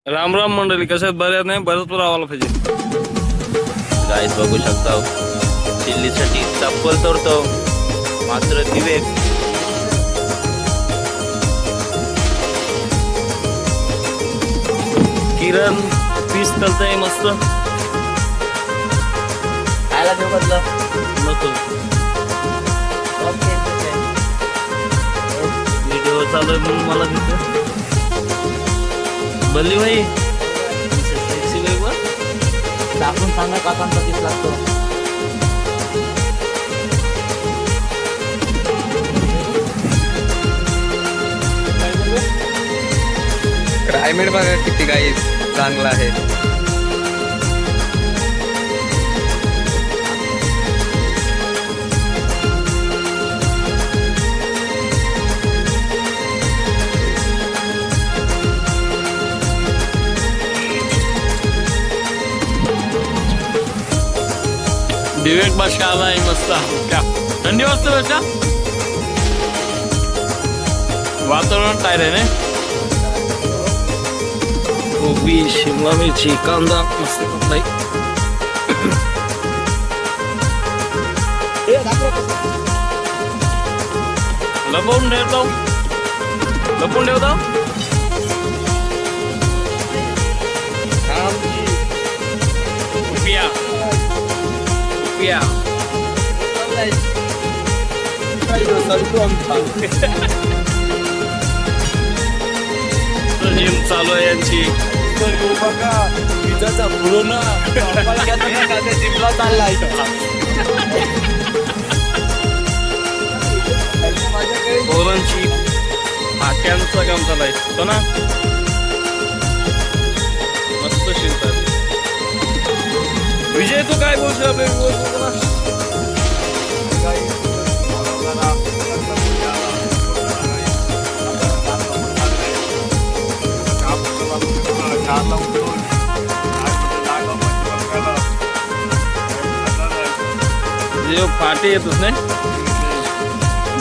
राम राम मंडळी, कशात बऱ्याच नाही भरपूर आवाला पाहिजे. गाईस बघू शकता, चिल्लीसाठी चप्पल तोडतो मात्र विवेक. किरण पीस करतय मस्त. खायला देऊ बदला नको, व्हिडिओ चालू आहे म्हणून मला तिथे बल्ली भाई सेक्सी भाई वर दाखवून सांगा काकांचा किती लागतो. क्लायमेट बघा किती काही चांगला आहे. विवेक बादशाह आला आहे मस्त. क्या थंडी वाजते बच्चा, वातावरण टायर आहे ना. कोबी, शिमला मिरची, कांदा मस्त भाई. लपवून ठेवतो, लपवून ठेवतो. रुपया रुपया जिम चालू आहे यांची. जिमला चाललाय पोरांची हाक्यांचं काम चालू तो ना, मस्त शिकतात. विजय तू काय बोलतो आपल्या फाटे येतच नाही.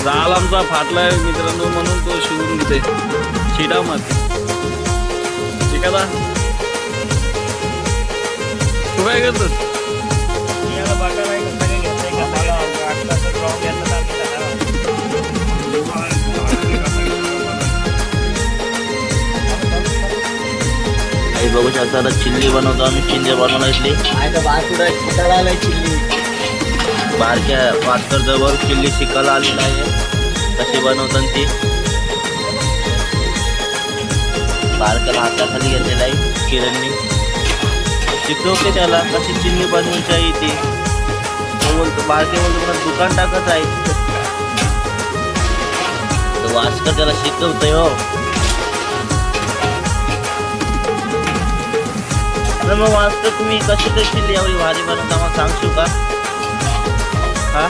जाल आमचा फाटलाय मित्रांनो, म्हणून तो शिवून घेते शिडा मध्ये. ठीक आहे, तू काय करतोस? बघू शकता आता चिल्ली बनवतो आम्ही. चिल्ली बनवण्यातली चिल्ली बारक्या पास्तर जवळ चिल्ली शिकायला आलेला आहे. कशी बनवतात ती बारक्याला हाताखाली घेतलेला आहे. किरणनी शिकवते त्याला कशी चिल्ली बनवायची आहे. ती तो बोलतो, बारके बोलतो मला दुकान टाकत आहे. तो वास्कर त्याला शिकवतोय. हो मग वास्कर तुम्ही कशी तर चिल्ली एवढी भारी बनवता मग सांगशील का? हा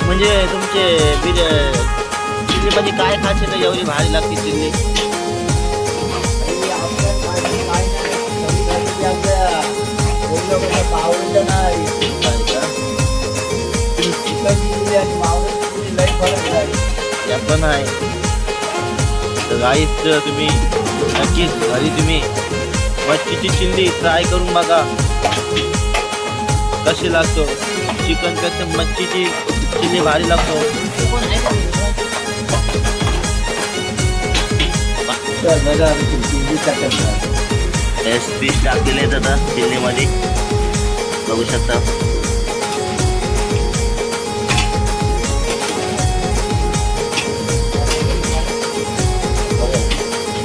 म्हणजे तुमचे चिल्ली मध्ये काय खायचं एवढी भारी लागते चिल्ली? पण आहे तर गाईस, तुम्ही नक्कीच घरी तुम्ही मच्छीची चिल्ली ट्राय करून बघा कशी लागतो. चिकन पेक्षा मच्छीची चिल्ली भारी लागतो. पीस टाकलेले आहेत आता चिल्लीमध्ये बघू शकता.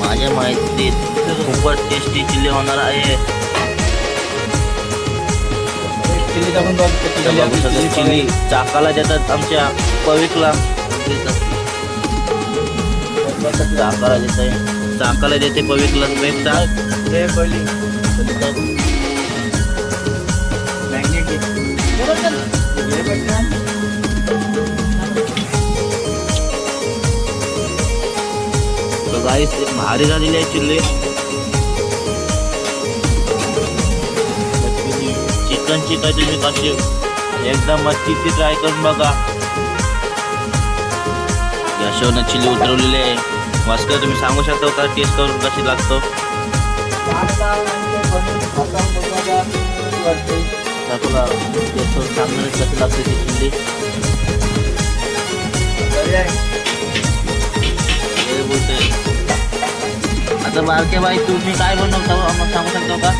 माझ्या माहितीत खूपच टेस्टी चिल्ली होणार आहे. चिल्ली चाकाला देतात आमच्या पविकला. चाकाला देते पविकला. गाईस भारी झालेली आहे चिल्ली. चिकनची काय तुम्ही कशी एकदा मच्छीची ट्राय करून बघा. यशवनं चिल्ली उतरवलेली आहे. भास्कर तुम्ही सांगू शकता का टेस्ट करून कशी लागतो? तुला टेस्ट करून सांगणार कशी लागते ती चिल्ली? हे बोलतोय. आता बारके बाई तुम्ही काय बनवता आम्हाला सांगू शकता का?